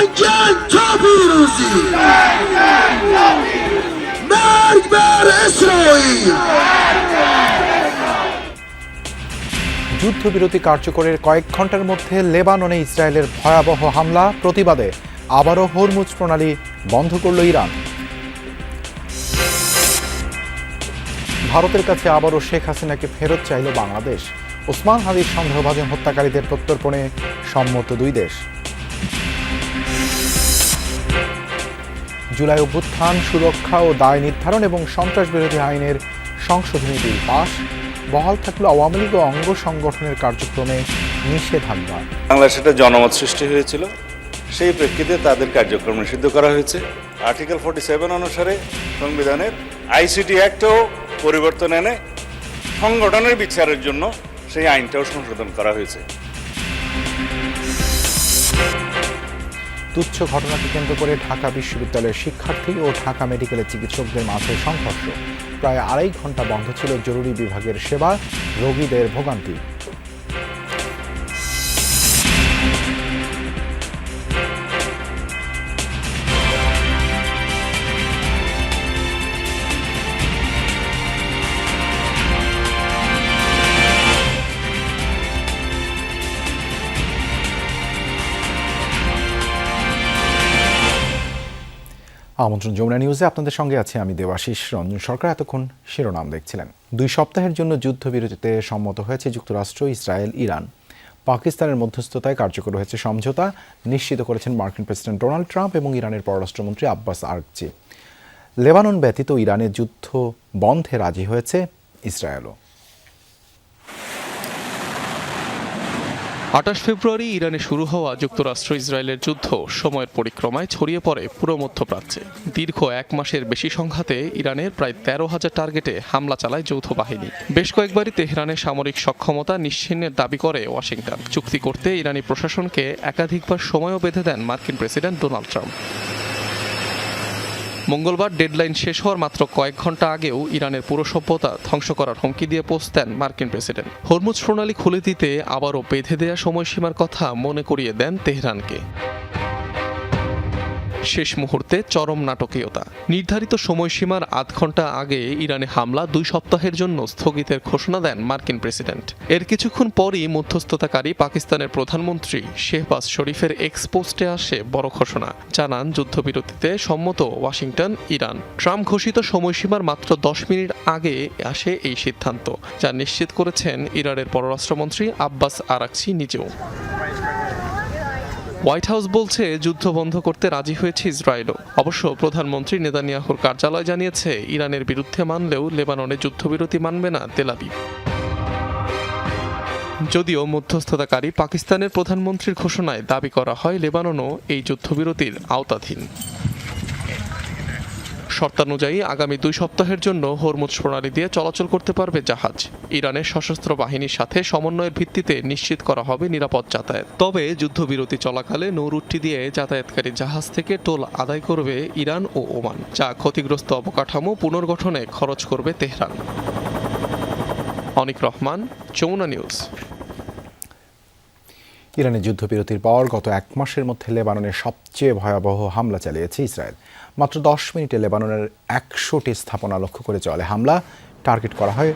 جنگ تا پیروزی مرگ بر اسرائیل যুদ্ধবিরতি কার্যকরের কয়েক ঘন্টার মধ্যে লেবাননে ইসরায়েলের ভয়াবহ হামলা প্রতিবাদে আবারও হরমুজ প্রণালী বন্ধ করল ইরান। ভারতের কাছে আবারও শেখ হাসিনাকে ফেরত চাইল বাংলাদেশ। ওসমান হাদির সন্দেহভাজন হত্যাকারীদের প্রত্যর্পণে সম্মত দুই দেশ। জুলাই অভ্যুত্থান, সুরক্ষা ও দায় নির্ধারণ এবং সন্ত্রাস বিরোধী আইনের সংশোধনী বিল পাস। বহাল থাকলো আওয়ামী লীগ ও অঙ্গ সংগঠনের কার্যক্রমে নিষেধাজ্ঞা। বাংলাদেশে একটা জনমত সৃষ্টি হয়েছিল, সেই প্রেক্ষিতে তাদের কার্যক্রম নিষিদ্ধ করা হয়েছে। আর্টিকেল 47 অনুসারে সংবিধানের আইসিটি অ্যাক্টও পরিবর্তন এনে সংগঠনের বিচারের জন্য সেই আইনটাও সংশোধন করা হয়েছে। তুচ্ছ ঘটনাকে কেন্দ্র করে ঢাকা বিশ্ববিদ্যালয়ের শিক্ষার্থী ও ঢাকা মেডিকেলের চিকিৎসকদের মাঝে সংঘর্ষ। প্রায় 2.5 ঘন্টা বন্ধ ছিল জরুরি বিভাগের সেবা, রোগীদের ভোগান্তি। আমন্ত্রণ যমুনা নিউজে আপনাদের সঙ্গে আছে আমি দেবাশিস রঞ্জন সরকার। এতক্ষণ শিরোনাম দেখছিলেন। 2 সপ্তাহের জন্য যুদ্ধবিরতিতে সম্মত হয়েছে যুক্তরাষ্ট্র, ইসরায়েল, ইরান। পাকিস্তানের মধ্যস্থতায় কার্যকর হয়েছে সমঝোতা, নিশ্চিত করেছেন মার্কিন প্রেসিডেন্ট ডোনাল্ড ট্রাম্প এবং ইরানের পররাষ্ট্রমন্ত্রী আব্বাস আরাগচি। লেবানন ব্যতীত ইরানের যুদ্ধ বন্ধে রাজি হয়েছে ইসরায়েলও। 28 ফেব্রুয়ারি ইরানে শুরু হওয়া যুক্তরাষ্ট্র ইসরায়েলের যুদ্ধ সময়ের পরিক্রমায় ছড়িয়ে পড়ে পুরো মধ্যপ্রাচ্যে। দীর্ঘ 1 মাসের বেশি সংঘাতে ইরানের প্রায় 13,000 টার্গেটে হামলা চালায় যৌথ বাহিনী। বেশ কয়েকবারই তেহরানের সামরিক সক্ষমতা নিশ্চিহ্নের দাবি করে ওয়াশিংটন। চুক্তি করতে ইরানি প্রশাসনকে একাধিকবার সময়ও বেঁধে দেন মার্কিন প্রেসিডেন্ট ডোনাল্ড ট্রাম্প। মঙ্গলবার ডেডলাইন শেষ হওয়ার মাত্র কয়েক ঘন্টা আগেও ইরানের পুরো সভ্যতা ধ্বংস করার হুমকি দিয়ে পোস্ট দেন মার্কিন প্রেসিডেন্ট। হরমুজ প্রণালী খুলে দিতে আবারও বেঁধে দেয়া সময়সীমার কথা মনে করিয়ে দেন তেহরানকে। শেষ মুহূর্তে চরম নাটকীয়তা। নির্ধারিত সময়সীমার আধ ঘন্টা আগে ইরানে হামলা 2 সপ্তাহের জন্য স্থগিতের ঘোষণা দেন মার্কিন প্রেসিডেন্ট। এর কিছুক্ষণ পরই মধ্যস্থতাকারী পাকিস্তানের প্রধানমন্ত্রী শেহবাজ শরীফের এক্স পোস্টে আসে বড় ঘোষণা। জানান যুদ্ধবিরতিতে সম্মত ওয়াশিংটন, ইরান। ট্রাম্প ঘোষিত সময়সীমার মাত্র 10 মিনিট আগে আসে এই সিদ্ধান্ত, যা নিশ্চিত করেছেন ইরানের পররাষ্ট্রমন্ত্রী আব্বাস আরাগচি নিজেও। হোয়াইট হাউস বলছে যুদ্ধ বন্ধ করতে রাজি হয়েছে ইসরায়েলও। অবশ্য প্রধানমন্ত্রী নেতানিয়াহুর কার্যালয় জানিয়েছে ইরানের বিরুদ্ধে মানলেও লেবাননে যুদ্ধবিরতি মানবে না তেল আবিব। যদিও মধ্যস্থতাকারী পাকিস্তানের প্রধানমন্ত্রীর ঘোষণায় দাবি করা হয় লেবাননও এই যুদ্ধবিরতির আওতাধীন। শর্তানুযায়ী আগামী 2 সপ্তাহের জন্য হরমুজ প্রণালী দিয়ে চলাচল করতে পারবে জাহাজ। ইরানের সশস্ত্র বাহিনীর সাথে সমন্বয়ের ভিত্তিতে নিশ্চিত করা হবে নিরাপদ যাতায়াত। তবে যুদ্ধবিরতি চলাকালে নৌরুটটি দিয়ে যাতায়াতকারী জাহাজ থেকে টোল আদায় করবে ইরান ও ওমান, যা ক্ষতিগ্রস্ত অবকাঠামো পুনর্গঠনে খরচ করবে তেহরান। অনিক রহমান, যমুনা নিউজ। ইরানের যুদ্ধবিরতির পর গত 1 মাসের মধ্যে লেবাননের সবচেয়ে ভয়াবহ হামলা চালিয়েছে ইসরায়েল। মাত্র 10 মিনিটে লেবাননের 100টি স্থাপনা লক্ষ্য করে চলে হামলা। টার্গেট করা হয়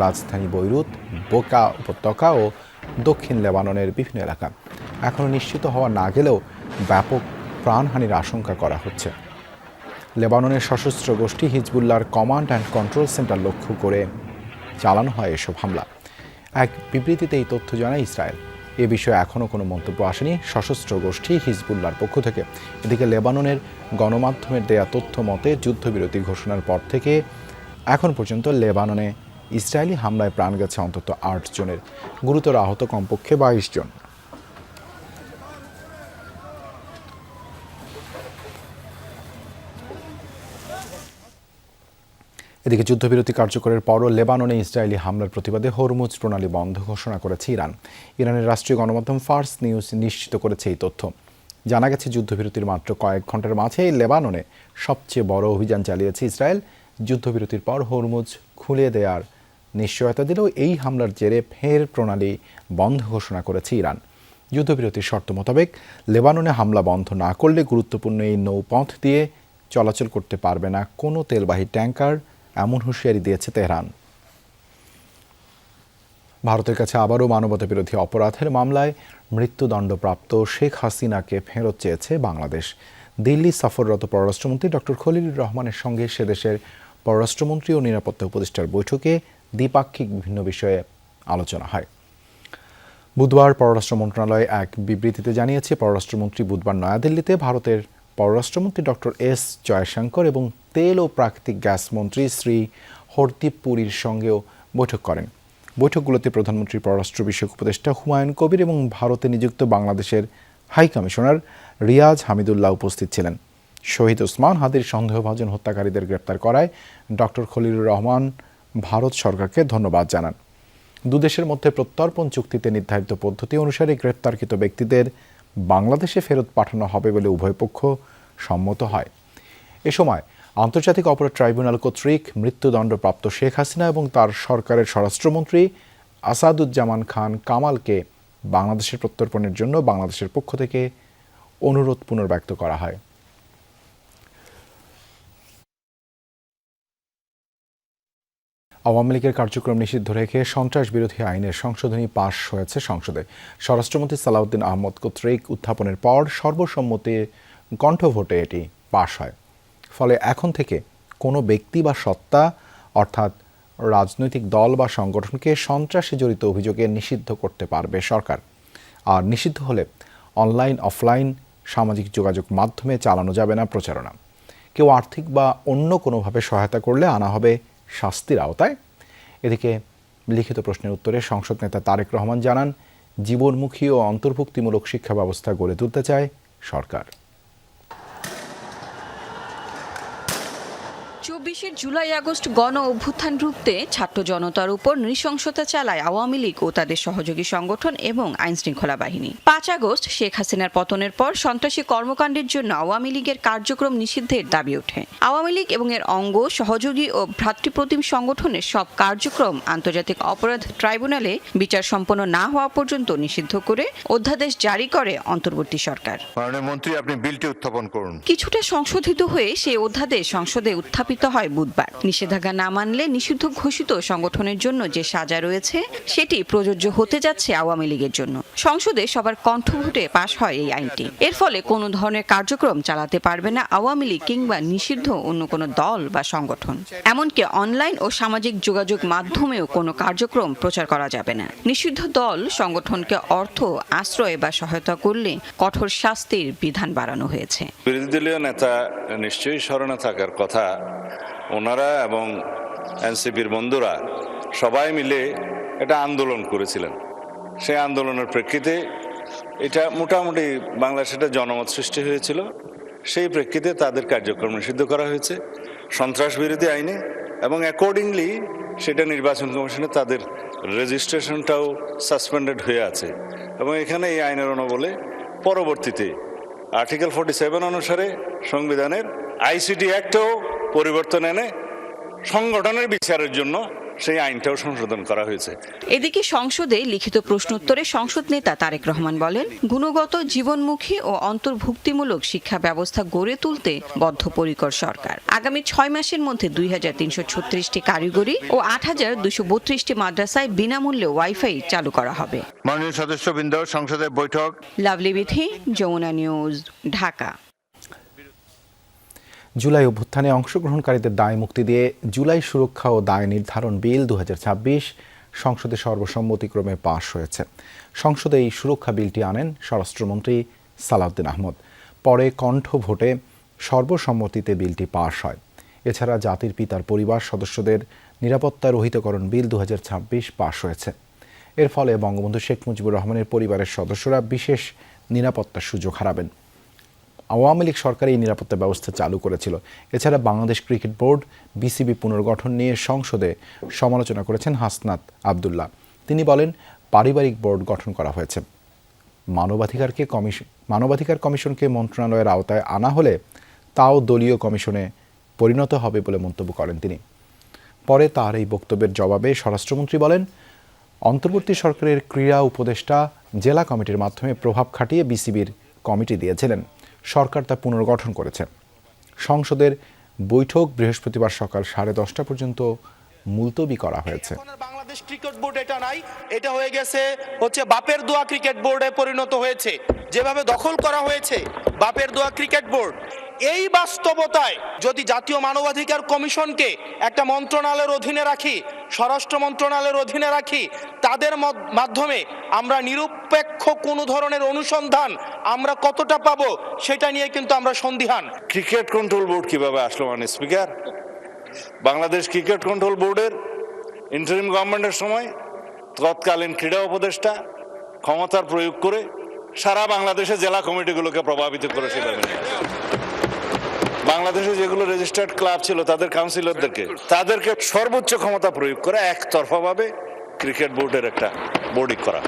রাজধানী বৈরুত, বোকা উপত্যকা ও দক্ষিণ লেবাননের বিভিন্ন এলাকা। এখনও নিশ্চিত হওয়া না গেলেও ব্যাপক প্রাণহানির আশঙ্কা করা হচ্ছে। লেবাননের সশস্ত্র গোষ্ঠী হিজবুল্লাহর কমান্ড অ্যান্ড কন্ট্রোল সেন্টার লক্ষ্য করে চালানো হয় এসব হামলা। এক বিবৃতিতে এই তথ্য জানায় ইসরায়েল। এ বিষয়ে এখনও কোনো মন্তব্য আসেনি সশস্ত্র গোষ্ঠী হিজবুল্লাহর পক্ষ থেকে। এদিকে লেবাননের গণমাধ্যমের দেয়া তথ্য মতে যুদ্ধবিরতি ঘোষণার পর থেকে এখন পর্যন্ত লেবাননে ইসরায়েলি হামলায় প্রাণ গেছে অন্তত 8 জনের, গুরুতর আহত কমপক্ষে 22 জন। এদিকে যুদ্ধবিরতি কার্যকরের পরও লেবাননে ইসরায়েলি হামলার প্রতিবাদে হরমুজ প্রণালী বন্ধ ঘোষণা করেছে ইরান। ইরানের রাষ্ট্রীয় গণমাধ্যম ফার্স নিউজ নিশ্চিত করেছে এই তথ্য। জানা গেছে যুদ্ধবিরতির মাত্র কয়েক ঘন্টার মাঝেই লেবাননে সবচেয়ে বড় অভিযান চালিয়েছে ইসরায়েল। যুদ্ধবিরতির পর হরমুজ খুলে দেওয়ার নিশ্চয়তা দিলেও এই হামলার জেরে ফের প্রণালী বন্ধ ঘোষণা করেছে ইরান। যুদ্ধবিরতির শর্ত মোতাবেক লেবাননে হামলা বন্ধ না করলে গুরুত্বপূর্ণ এই নৌপথ দিয়ে চলাচল করতে পারবে না কোনো তেলবাহী ট্যাঙ্কার, এমন হুঁশিয়ারি দিয়েছে তেহরান। ভারতের কাছে আবারও মানবতাবিরোধী অপরাধের মামলায় মৃত্যুদণ্ডপ্রাপ্ত শেখ হাসিনাকে ফেরত চেয়েছে বাংলাদেশ। দিল্লি সফররত পররাষ্ট্রমন্ত্রী ডক্টর খলিলুর রহমানের সঙ্গে সে দেশের পররাষ্ট্রমন্ত্রী ও নিরাপত্তা উপদেষ্টার বৈঠকে দ্বিপাক্ষিক বিভিন্ন বিষয়ে আলোচনা হয়। বুধবার পররাষ্ট্র মন্ত্রণালয় এক বিবৃতিতে জানিয়েছে, পররাষ্ট্রমন্ত্রী বুধবার নয়াদিল্লিতে ভারতের পররাষ্ট্রমন্ত্রী ডক্টর এস জয়শঙ্কর এবং তেল ও প্রাকৃতিক গ্যাস মন্ত্রী শ্রী হরদীপ পুরীর সঙ্গেও বৈঠক করেন। বৈঠকগুলোতে প্রধানমন্ত্রীর পররাষ্ট্র বিষয়ক উপদেষ্টা হুমায়ুন কবির এবং ভারতে নিযুক্ত বাংলাদেশের হাই কমিশনার রিয়াজ হামিদুল্লাহ উপস্থিত ছিলেন। শহীদ ওসমান হাদির সন্দেহভাজন হত্যাকারীদের গ্রেপ্তার করায় ডক্টর খলিলুর রহমান ভারত সরকারকে ধন্যবাদ জানান। দুদেশের মধ্যে প্রত্যর্পণ চুক্তিতে নির্ধারিত পদ্ধতি অনুসারে গ্রেপ্তারকৃত ব্যক্তিদের বাংলাদেশে ফেরত পাঠানো হবে বলে উভয় পক্ষ সম্মত হয়। এ সময় আন্তর্জাতিক অপরাধ ট্রাইব্যুনাল কর্তৃক মৃত্যুদণ্ডপ্রাপ্ত শেখ হাসিনা এবং তার সরকারের স্বরাষ্ট্রমন্ত্রী আসাদুজ্জামান খান কামালকে বাংলাদেশের প্রত্যর্পণের জন্য বাংলাদেশের পক্ষ থেকে অনুরোধ পুনর্ব্যক্ত করা হয়। আওয়ামী লীগের কার্যক্রম নিষিদ্ধ রেখে সন্ত্রাস বিরোধী আইনের সংশোধনী পাশ হয়েছে সংসদে। স্বরাষ্ট্রমন্ত্রী সালাউদ্দিন আহমদ কর্তৃক উত্থাপনের পর সর্বসম্মতি কণ্ঠভোটে এটি পাশ হয়। ফলে এখন থেকে কোনো ব্যক্তি বা সত্তা, অর্থাৎ রাজনৈতিক দল বা সংগঠনকে সন্ত্রাসে জড়িত অভিযোগে নিষিদ্ধ করতে পারবে সরকার। আর নিষিদ্ধ হলে অনলাইন, অফলাইন সামাজিক যোগাযোগ মাধ্যমে চালানো যাবে না প্রচারণা। কেউ আর্থিক বা অন্য কোনোভাবে সহায়তা করলে আনা হবে শাস্তির আওতায়। এদিকে লিখিত প্রশ্নের উত্তরে সংসদ নেতা তারেক রহমান জানান, জীবনমুখী ও অন্তর্ভুক্তিমূলক শিক্ষা ব্যবস্থা গড়ে তুলতে চায় সরকার। 24শে জুলাই আগস্ট গণ অভ্যুত্থান রুখতে ছাত্র জনতার উপর নৃশংসতা চালায় আওয়ামী লীগ ও তাদের সহযোগী সংগঠন এবং আইনশৃঙ্খলা বাহিনী। 5 আগস্ট শেখ হাসিনার পতনের পর সন্ত্রাসী কর্মকাণ্ডের জন্য আওয়ামী লীগের কার্যক্রম নিষিদ্ধের দাবি ওঠে। আওয়ামী লীগ এবং এর অঙ্গ, সহযোগী ও ভ্রাতৃপ্রতিম সংগঠনের সব কার্যক্রম আন্তর্জাতিক অপরাধ ট্রাইব্যুনালে বিচার সম্পন্ন না হওয়া পর্যন্ত নিষিদ্ধ করে অধ্যাদেশ জারি করে অন্তর্বর্তী সরকার। মাননীয় মন্ত্রী, আপনি বিলটি উত্থাপন করুন। কিছুটা সংশোধিত হয়ে সেই অধ্যাদেশ সংসদে উত্থাপিত হয় বুধবার। নিষেধাজ্ঞা না মানলে নিষিদ্ধ ঘোষিত সংগঠনের জন্য যে সাজা রয়েছে সেটি প্রযোজ্য হতে যাচ্ছে আওয়ামী লীগের জন্য। সংসদে সবার কণ্ঠভোটে পাশ হয় এই আইনটি। এর ফলে কোনো ধরনের কার্যক্রম চালাতে পারবে না আওয়ামী লীগ কিংবা নিষিদ্ধ অন্য কোনো দল বা সংগঠন। এমনকি অনলাইন ও সামাজিক যোগাযোগ মাধ্যমেও কোনো কার্যক্রম প্রচার করা যাবে না। নিষিদ্ধ দল সংগঠনকে অর্থ, আশ্রয় বা সহায়তা করলে কঠোর শাস্তির বিধান বাড়ানো হয়েছে। বিরোধী দলীয় নেতা নিশ্চয়ই স্মরণে থাকার কথা, ওনারা এবং এনসিপির বন্ধুরা সবাই মিলে এটা আন্দোলন করেছিলেন। সেই আন্দোলনের প্রেক্ষিতে এটা মোটামুটি বাংলাদেশে একটা জনমত সৃষ্টি হয়েছিল। সেই প্রেক্ষিতে তাদের কার্যক্রম নিষিদ্ধ করা হয়েছে সন্ত্রাস বিরোধী আইনে, এবং অ্যাকর্ডিংলি সেটা নির্বাচন কমিশনে তাদের রেজিস্ট্রেশনটাও সাসপেন্ডেড হয়ে আছে। এবং এখানে এই আইনের অনুবলে পরবর্তীতে আর্টিকেল 47 অনুসারে সংবিধানের আইসিটি অ্যাক্টও পরিবর্তন এনে সংগঠনের বিচারের জন্য সেই আইনটাও সংশোধন করা হয়েছে। এদিকে সংসদে লিখিত প্রশ্নোত্তরে সংসদ নেতা তারেক রহমান বলেন, গুণগত, জীবনমুখী ও অন্তর্ভুক্তিমূলক শিক্ষা ব্যবস্থা গড়ে তুলতে বদ্ধপরিকর সরকার। আগামী 6 মাসের মধ্যে 2336টি কারিগরি ও 8232টি মাদ্রাসায় বিনামূল্যে ওয়াইফাই চালু করা হবে। মাননীয় সদস্যবৃন্দ, সংসদের বৈঠক। লাভলি বিথি, যমুনা নিউজ, ঢাকা। জুলাই অভ্যুত্থানে অংশগ্রহণকারীদের দায় মুক্তি দিয়ে জুলাই সুরক্ষা ও দায় নির্ধারণ বিল 2026 সংসদে সর্বসম্মতিক্রমে পাশ হয়েছে। সংসদে এই সুরক্ষা বিলটি আনেন স্বরাষ্ট্রমন্ত্রী সালাউদ্দিন আহমদ। পরে কণ্ঠ ভোটে সর্বসম্মতিতে বিলটি পাশ হয়। এছাড়া জাতির পিতার পরিবার সদস্যদের নিরাপত্তা রহিতকরণ বিল 2026 পাশ হয়েছে। এর ফলে বঙ্গবন্ধু শেখ মুজিবুর রহমানের পরিবারের সদস্যরা বিশেষ নিরাপত্তার সুযোগ হারাবেন। আওয়ামী লীগ সরকার এই নিরাপত্তা ব্যবস্থা চালু করেছিল। এছাড়া বাংলাদেশ ক্রিকেট বোর্ড বিসিবি পুনর্গঠন নিয়ে সংসদে সমালোচনা করেছেন হাসনাত আবদুল্লাহ। তিনি বলেন, পারিবারিক বোর্ড গঠন করা হয়েছে। মানবাধিকার কমিশনকে মন্ত্রণালয়ের আওতায় আনা হলে তাও দলীয় কমিশনে পরিণত হবে বলে মন্তব্য করেন তিনি। পরে তার এই বক্তব্যের জবাবে স্বরাষ্ট্রমন্ত্রী বলেন, অন্তর্বর্তী সরকারের ক্রীড়া উপদেষ্টা জেলা কমিটির মাধ্যমে প্রভাব খাটিয়ে বিসিবির কমিটি দিয়েছিলেন। সরকার তা পুনর্গঠন করেছে। সংসদের বৈঠক বৃহস্পতিবার সকাল 10:30 পর্যন্ত মুলতবি করা হয়েছে। বাংলাদেশ ক্রিকেট বোর্ড এটা নাই, এটা হয়ে গেছে বাপের দোয়া ক্রিকেট বোর্ডে পরিণত হয়েছে। যেভাবে দখল করা হয়েছে বাপের দোয়া ক্রিকেট বোর্ড, এই বাস্তবতায় যদি জাতীয় মানবাধিকার কমিশনকে একটা মন্ত্রণালয়ের অধীনে রাখি, স্বরাষ্ট্র মন্ত্রণালয়ের অধীনে রাখি, তাদের মাধ্যমে আমরা নিরপেক্ষ কোনো ধরনের অনুসন্ধান আমরা কতটা পাবো সেটা নিয়ে কিন্তু আমরা সন্দিহান। ক্রিকেট কন্ট্রোল বোর্ড কিভাবে আসলো স্পিকার? বাংলাদেশ ক্রিকেট কন্ট্রোল বোর্ডের ইন্টারিম গভর্নমেন্টের সময় তৎকালীন ক্রীড়া উপদেষ্টা ক্ষমতার প্রয়োগ করে সারা বাংলাদেশে জেলা কমিটিগুলোকে প্রভাবিত করে সেভাবে নিয়ে আসে। বাংলাদেশে যেগুলো রেজিস্টার্ড ক্লাব ছিল তাদের তাদেরকে সর্বোচ্চ ক্ষমতা প্রয়োগ করে একতরফাভাবে ক্রিকেট বোর্ডের একটা বোর্ডিং করা।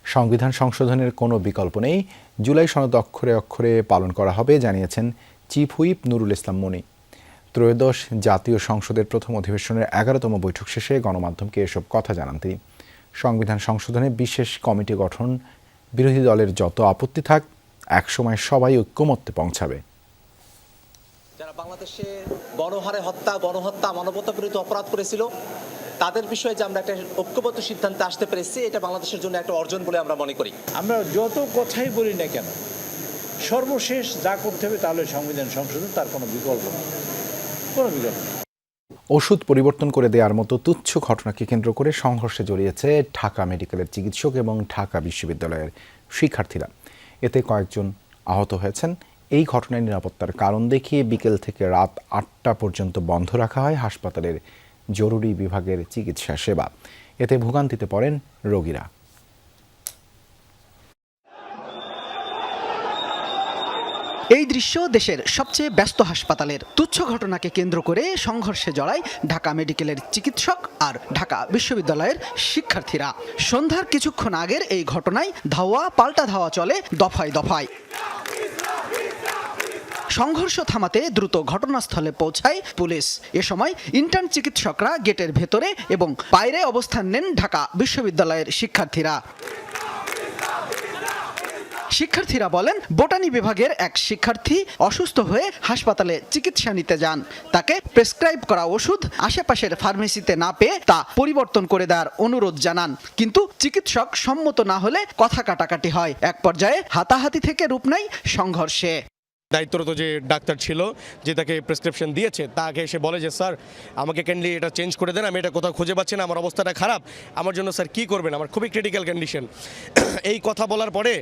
সংবিধান সংশোধনের কোনো বিকল্প নেই, জুলাই সনদ অক্ষরে অক্ষরে পালন করা হবে জানিয়েছেন চিফ হুইপ নুরুল ইসলাম মনি। ত্রয়োদশ জাতীয় সংসদের প্রথম অধিবেশনের 11তম বৈঠক শেষে গণমাধ্যমকে এসব কথা জানান তিনি। সংবিধান সংশোধনে বিশেষ কমিটি গঠন, বিরোধী দলের যত আপত্তি থাক একসময় সবাই ঐক্যমত্যে পৌঁছাবে। যারা বাংলাদেশে গণহত্যা মানবতা বিরোধী অপরাধ করেছিল তাদের বিষয়ে যে আমরা একটা ঐক্যবদ্ধ সিদ্ধান্তে আসতে পেরেছি, এটা বাংলাদেশের জন্য একটা অর্জন বলে আমরা মনে করি। আমরা যত কথাই বলি না কেন, সর্বশেষ যা করতে হবে তাহলে সংবিধান সংশোধন, তার কোনো বিকল্প নেই। ওষুধ পরিবর্তন করে দেওয়ার মতো তুচ্ছ ঘটনাকে কেন্দ্র করে সংঘর্ষে জড়িয়েছে ঢাকা মেডিকেলের চিকিৎসক এবং ঢাকা বিশ্ববিদ্যালয়ের শিক্ষার্থীরা। এতে কয়েকজন আহত হয়েছেন। এই ঘটনায় নিরাপত্তার কারণ দেখিয়ে বিকেল থেকে রাত 8টা পর্যন্ত বন্ধ রাখা হয় হাসপাতালের জরুরি বিভাগের চিকিৎসা সেবা। এতে ভোগান্তিতে পড়েন রোগীরা। এই দৃশ্য দেশের সবচেয়ে ব্যস্ত হাসপাতালের। তুচ্ছ ঘটনাকে কেন্দ্র করে সংঘর্ষে জড়ায় ঢাকা মেডিকেলের চিকিৎসক আর ঢাকা বিশ্ববিদ্যালয়ের শিক্ষার্থীরা। সন্ধ্যার কিছুক্ষণ আগের এই ঘটনায় ধাওয়া পাল্টা ধাওয়া চলে দফায় দফায়। সংঘর্ষ থামাতে দ্রুত ঘটনাস্থলে পৌঁছায় পুলিশ। এ সময় ইন্টার্ন চিকিৎসকরা গেটের ভেতরে এবং বাইরে অবস্থান নেন ঢাকা বিশ্ববিদ্যালয়ের শিক্ষার্থীরা বলেন, বোটানি বিভাগের এক শিক্ষার্থী অসুস্থ হয়ে হাসপাতালে চিকিৎসা নিতে যান। তাকে প্রেসক্রাইব করা ওষুধ আশেপাশের ফার্মেসিতে না পেয়ে তা পরিবর্তন করে দেওয়ার অনুরোধ জানান, কিন্তু চিকিৎসক সম্মত না হলে কথা কাটাকাটি হয়। এক পর্যায়ে হাতাহাতি থেকে রূপ নেয় সংঘর্ষে। দায়িত্বরত যে ডাক্তার ছিল, যে তাকে প্রেসক্রিপশন দিয়েছে, তাকে এসে বলে যে স্যার আমাকে ক্যান্ডলি এটা চেঞ্জ করে দেন, আমি এটা কোথাও খুঁজে পাচ্ছি না, আমার অবস্থাটা খারাপ, আমার জন্য স্যার কী করবেন, আমার খুবই ক্রিটিক্যাল কন্ডিশন। এই কথা বলার পরে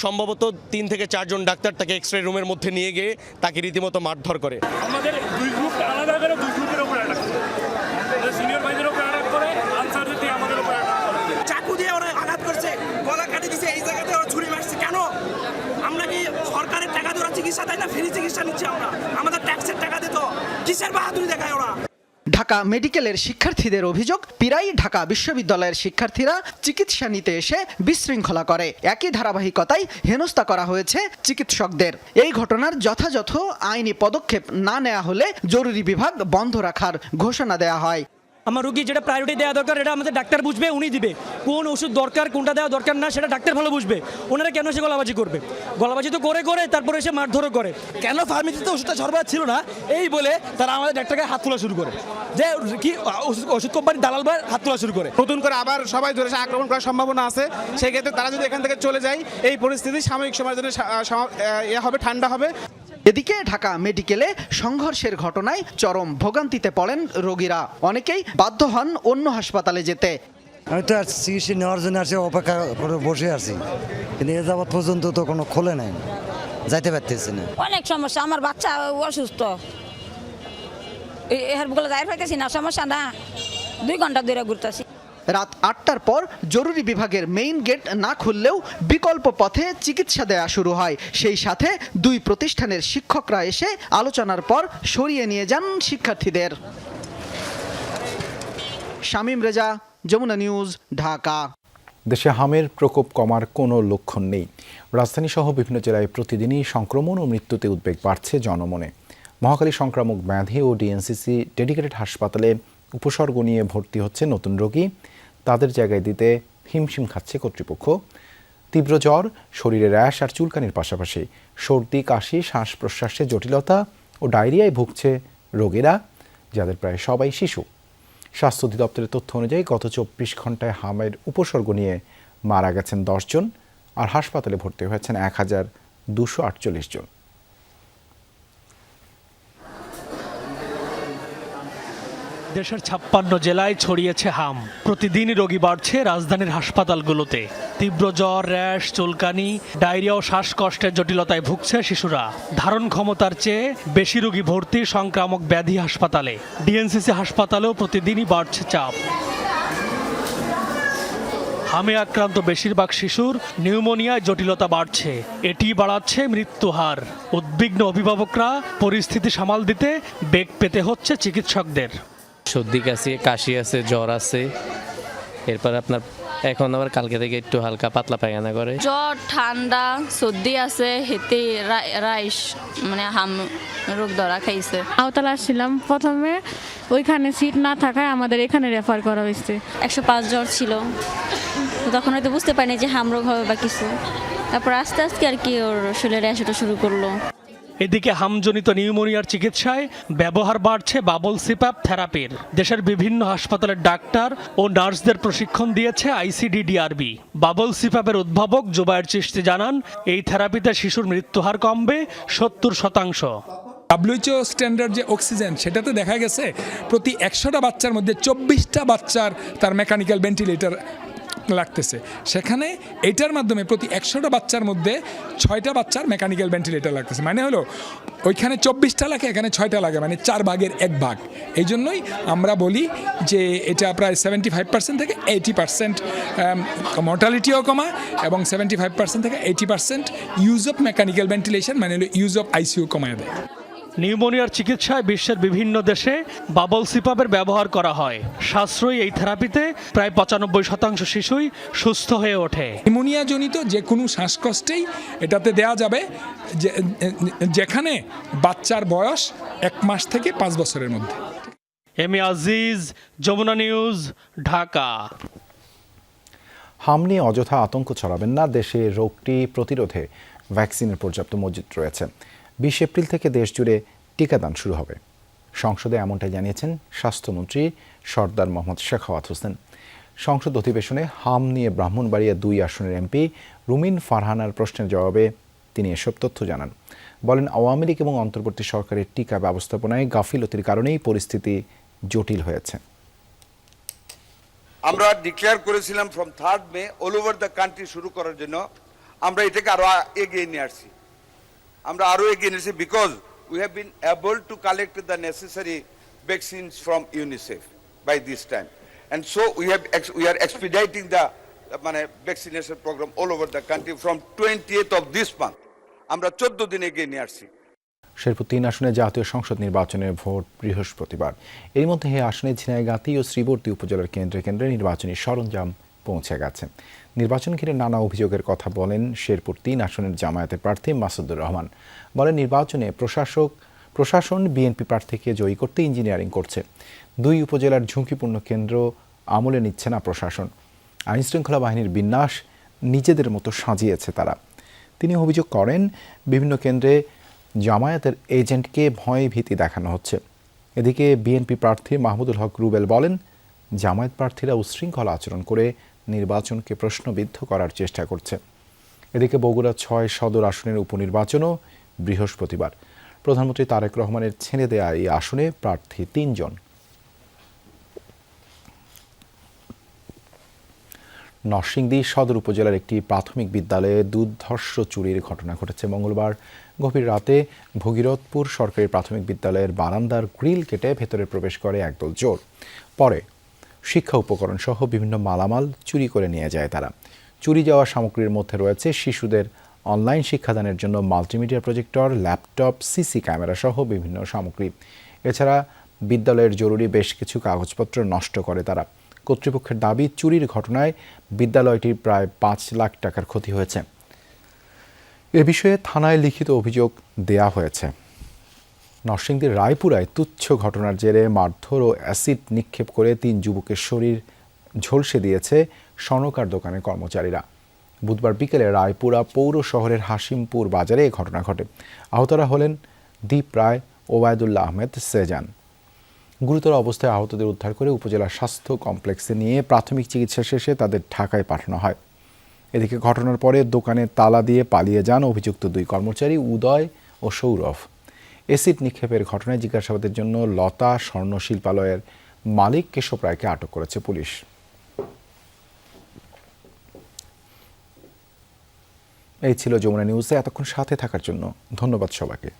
সম্ভবত 3 থেকে 4 জন ডাক্তার তাকে এক্সরে রুমের মধ্যে নিয়ে গিয়ে তাকে রীতিমতো মারধর করে। আমাদের দুই গ্রুপ আলাদা করে দুই গ্রুপের উপর অ্যাটাক করে, সিনিয়র ভাইদের উপর অ্যাটাক করে, আনসারদের দিয়ে আমাদের উপর অ্যাটাক করে, চাকু দিয়ে ওরা আঘাত করছে, গলা কাটি দিয়েছে, এই জায়গাতে ওরা ছুরি মারছে। কেন? আমরা কি সরকারের টাকা দিয়ে চিকিৎসা দেয় না? ফ্রি চিকিৎসা নিচ্ছি আমরা, আমাদের ট্যাক্সের টাকা দিত, কিসের বাহাদুরি দেখায় ওরা? ঢাকা মেডিকেলের শিক্ষার্থীদের অভিযোগ, পীরাই ঢাকা বিশ্ববিদ্যালয়ের শিক্ষার্থীরা চিকিৎসা নিতে এসে বিশৃঙ্খলা করে। একই ধারাবাহিকতায় হেনস্থা করা হয়েছে চিকিৎসকদের। এই ঘটনার যথাযথ আইনি পদক্ষেপ না নেওয়া হলে জরুরি বিভাগ বন্ধ রাখার ঘোষণা দেওয়া হয়। আমার রোগী যেটা প্রায়োরিটি দেওয়া দরকার এটা আমাদের ডাক্তার বুঝবে, উনি দিবে। কোন ওষুধ দরকার, কোনটা দেওয়া দরকার না, সেটা ডাক্তার ভালো বুঝবে। ওনারা কেন এসে গলাবাজি করবে? গলাবাজি তো করে তারপরে এসে মারধরও করে। কেন ফার্মেসিতে ওষুধটা সরবরাহ ছিল না এই বলে তারা আমাদের ডাক্তারকে হাত তোলা শুরু করে, যে কি ওষুধ কোম্পানির দালাল ভাই হাত তোলা শুরু করে। নতুন করে আবার সবাই ধরে আক্রমণ করার সম্ভাবনা আছে। সেই ক্ষেত্রে তারা যদি এখান থেকে চলে যায়, এই পরিস্থিতি সাময়িক সময়ের জন্য ঠান্ডা হবে। এদিকে ঢাকা মেডিকেলে সংঘর্ষের ঘটনায় চরম ভোগান্তিতে পড়েন রোগীরা। অনেকেই বাধ্য হন অন্য হাসপাতালে যেতে। আমি তো চিকিৎসা নেওয়ার জন্য আসি, অপেক্ষা করে বসে আছি, কিন্তু এ যাবৎ পর্যন্ত তো কোনো খোলে নাই, যাইতে পারতেছি না। অনেক সমস্যা, আমার বাচ্চা অসুস্থ, এরগুলো যাই পাইতেছি না, সমস্যা না, 2 ঘন্টা ধরে ঘুরতেছি। রাত 8টার পর জরুরি বিভাগের মেইন গেট না খুললেও বিকল্প পথে চিকিৎসা দেয়া শুরু হয়। সেই সাথে 2 প্রতিষ্ঠানের শিক্ষকরা এসে আলোচনার পর সরিয়ে নিয়ে যান শিক্ষার্থীদের। শামীম রেজা, যমুনা নিউজ, ঢাকা। দেশে হামের প্রকোপ কমার কোনো লক্ষণ নেই। রাজধানীসহ বিভিন্ন জেলায় প্রতিদিনই সংক্রমণ ও মৃত্যুতে উদ্বেগ বাড়ছে জনমনে। মহাখালী সংক্রামক ব্যাধি ও ডিএনসিসি ডেডিকেটেড হাসপাতালে উপসর্গ নিয়ে ভর্তি হচ্ছে নতুন রোগী। তাদের জায়গায় দিতে হিমশিম খাচ্ছে কর্তৃপক্ষ। তীব্র জ্বর, শরীরে র্যাশ আর চুলকানির পাশাপাশি সর্দি, কাশি, শ্বাস প্রশ্বাসে জটিলতা ও ডায়রিয়ায় ভুগছে রোগীরা, যাদের প্রায় সবাই শিশু। স্বাস্থ্য অধিদপ্তরের তথ্য অনুযায়ী গত 24 ঘন্টায় হামের উপসর্গ নিয়ে মারা গেছেন 10 জন আর হাসপাতালে ভর্তি হয়েছেন 1248 জন। দেশের 56 জেলায় ছড়িয়েছে হাম। প্রতিদিনই রোগী বাড়ছে রাজধানীর হাসপাতালগুলোতে। তীব্র জ্বর, র্যাশ, চুলকানি, ডায়রিয়া ও শ্বাসকষ্টের জটিলতায় ভুগছে শিশুরা। ধারণ ক্ষমতার চেয়ে বেশি রোগী ভর্তি সংক্রামক ব্যাধি হাসপাতালে। ডিএনসিসি হাসপাতালেও প্রতিদিনই বাড়ছে চাপ। হামে আক্রান্ত বেশিরভাগ শিশুর নিউমোনিয়ায় জটিলতা বাড়ছে, এটি বাড়াচ্ছে মৃত্যুহার। উদ্বিগ্ন অভিভাবকরা পরিস্থিতি সামাল দিতে বেগ পেতে হচ্ছে চিকিৎসকদের। সর্দি কাশি আছে, জ্বর আছে, এরপর আপনার এখন আবার কালকে থেকে একটু হালকা পাতলা পায়খানা করে। জ্বর, ঠান্ডা, সর্দি আছে, হেতে রাইস মানে হাম রোগ ধরা খাইছে। আওতালা আসছিলাম, প্রথমে ওইখানে সিট না থাকায় আমাদের এখানে রেফার করা হয়েছে। 105 জ্বর ছিল, তখন হয়তো বুঝতে পারিনি যে হাম রোগ হবে বা কিছু। তারপর আস্তে আস্তে আর কি ওর শরীরে র্যাশ ওঠা শুরু করলো। এদিকে হামজনিত নিউমোনিয়ার চিকিৎসায় ব্যবহার বাড়ছে বাবল সিপ্যাপ থেরাপির। দেশের বিভিন্ন হাসপাতালের ডাক্তার ও নার্সদের প্রশিক্ষণ দিয়েছে আইসিডিডিআরবি। বাবল সিপ্যাপের উদ্ভাবক জুবায়ের চিশতি জানান, এই থেরাপিতে শিশুর মৃত্যুহার কমবে 70%। WHO স্ট্যান্ডার্ড যে অক্সিজেন, সেটাতে দেখা গেছে প্রতি 100টা বাচ্চার মধ্যে 24টা বাচ্চার তার মেকানিক্যাল ভেন্টিলেটর লাগতেছে। সেখানে এটার মাধ্যমে প্রতি 100টা বাচ্চার মধ্যে 6টা বাচ্চার মেকানিক্যাল ভেন্টিলেটর লাগতেছে। মানে হলো ওইখানে 24টা লাগে, এখানে 6টা লাগে, মানে 4 ভাগের 1 ভাগ। এই জন্যই আমরা বলি যে এটা প্রায় 75% থেকে 80% মর্টালিটিও কমা এবং 75% থেকে 80% ইউজ অফ মেকানিক্যাল ভেন্টিলেশন, মানে হলো ইউজ অফ আইসিইউ কমায় দেয়। নিউমোনিয়ার চিকিৎসায় বিশ্বের বিভিন্ন দেশে বাবল সিপ্যাপের ব্যবহার করা হয়। সাশ্রয়ী এই থেরাপিতে প্রায় 95% শিশুই সুস্থ হয়ে ওঠে। নিউমোনিয়া জনিত যে কোনো শ্বাসকষ্টেই এটাতে দেয়া যাবে, যেখানে বাচ্চার বয়স 1 মাস থেকে 5 বছরের মধ্যে। এমি আজিজ, যমুনা নিউজ, ঢাকা। হাম নিয়ে অযথা আতঙ্ক ছড়াবেন না, দেশে রোগটি প্রতিরোধে ভ্যাকসিনের পর্যাপ্ত মজুদ রয়েছে। 20 এপ্রিল থেকে দেশ জুড়ে টিকাদান শুরু হবে। সংসদে এমনটাই জানিয়েছেন স্বাস্থ্যমন্ত্রী সরদার মোহাম্মদ শেখাওয়াত হোসেন। সংসদ অধিবেশনে হাম নিয়ে ব্রাহ্মণবাড়িয়া 2 আসনের এমপি রুমিন ফারহানার প্রশ্নের জবাবে তিনি এসব তথ্য জানান। বলেন, আওয়ামী লীগ এবং অন্তর্বর্তী সরকারের টিকা ব্যবস্থাপনায় গাফিলতির কারণেই পরিস্থিতি জটিল হয়েছে। আমরা ডিক্লেয়ার করেছিলাম from 3rd may all over the country শুরু করার জন্য। আমরা এটাকে আরো এগিয়ে নিয়ে আসছি। আমরা আরো এগিয়ে নিয়েছি because we have been able to collect the necessary vaccines from UNICEF by this time, and so we are expediting the vaccination program all over the country from 20th of this month. আমরা 14 দিন এগিয়ে নিয়ে আসছি। শেরপুর 3 আসনে জাতীয় সংসদ নির্বাচনের vote বৃহস্পতিবার। এর মধ্যে এই আসনে ঝিনাইগাতি ও শ্রীবর্তী উপজেলার কেন্দ্রে কেন্দ্রে নির্বাচনী সরঞ্জাম পৌঁছে গেছে। নির্বাচন ঘিরে নানা অভিযোগের কথা বলেন শেরপুর 3 আসনের জামায়াতের প্রার্থী মাসুদুর রহমান। বলেন, নির্বাচনে প্রশাসন বিএনপি প্রার্থীকে জয়ী করতে ইঞ্জিনিয়ারিং করছে। 2 উপজেলার ঝুঁকিপূর্ণ কেন্দ্র আমলে নিচ্ছে না প্রশাসন। আইনশৃঙ্খলা বাহিনীর বিন্যাস নিজেদের মতো সাজিয়েছে তারা। তিনি অভিযোগ করেন, বিভিন্ন কেন্দ্রে জামায়াতের এজেন্টকে ভয় ভীতি দেখানো হচ্ছে। এদিকে বিএনপি প্রার্থী মাহমুদুল হক রুবেল বলেন, জামায়াত প্রার্থীরা উচ্ছৃঙ্খল আচরণ করে নির্বাচনকে প্রশ্নবিদ্ধ করার চেষ্টা করছে। এদিকে বগুড়া 6 সদর আসনের উপনির্বাচনও বৃহস্পতিবার। প্রধানমন্ত্রী তারেক রহমানের ছেড়ে দেয়া এই আসনে প্রার্থী 3 জন। নরসিংদী সদর উপজেলার একটি প্রাথমিক বিদ্যালয়ে দুর্ধর্ষ চুরির ঘটনা ঘটেছে মঙ্গলবার গভীর রাতে। ভগীরথপুর সরকারি প্রাথমিক বিদ্যালয়ের বারান্দার গ্রিল কেটে ভেতরে প্রবেশ করে একদল চোর। পরে শিক্ষা উপকরণ সহ বিভিন্ন মালামাল চুরি করে নিয়ে যায় তারা। চুরি যাওয়া সামগ্রীর মধ্যে রয়েছে শিশুদের অনলাইন শিক্ষাদানের জন্য multimedia projector, laptop, CC camera সহ বিভিন্ন সামগ্রী। এছাড়া বিদ্যালয়ের জরুরি বেশ কিছু কাগজপত্র নষ্ট করে তারা। কর্তৃপক্ষের দাবি, চুরির ঘটনায় বিদ্যালয়টির প্রায় 5 লাখ টাকার ক্ষতি হয়েছে। এ বিষয়ে থানায় লিখিত অভিযোগ দেয়া হয়েছে। নরসিংদীর রায়পুরায় তুচ্ছ ঘটনার জেরে মারধর ও অ্যাসিড নিক্ষেপ করে 3 যুবকের শরীর ঝলসে দিয়েছে স্বর্ণকার দোকানের কর্মচারীরা। বুধবার বিকেলে রায়পুরা পৌর শহরের হাসিমপুর বাজারে এ ঘটনা ঘটে। আহতরা হলেন দীপ রায়, ওবায়দুল্লাহ আহমেদ, সেজান। গুরুতর অবস্থায় আহতদের উদ্ধার করে উপজেলা স্বাস্থ্য কমপ্লেক্সে নিয়ে প্রাথমিক চিকিৎসা শেষে তাদের ঢাকায় পাঠানো হয়। এদিকে ঘটনার পরে দোকানে তালা দিয়ে পালিয়ে যান অভিযুক্ত দুই কর্মচারী উদয় ও সৌরভ। এসিড নিক্ষেপের ঘটনায় জিজ্ঞাসাবাদের জন্য লতা স্বর্ণ শিল্পালয়ের মালিক কেশব রায়কে আটক করেছে পুলিশ। এই ছিল যমুনা নিউজে এতক্ষণ সাথে থাকার জন্য ধন্যবাদ সবাইকে।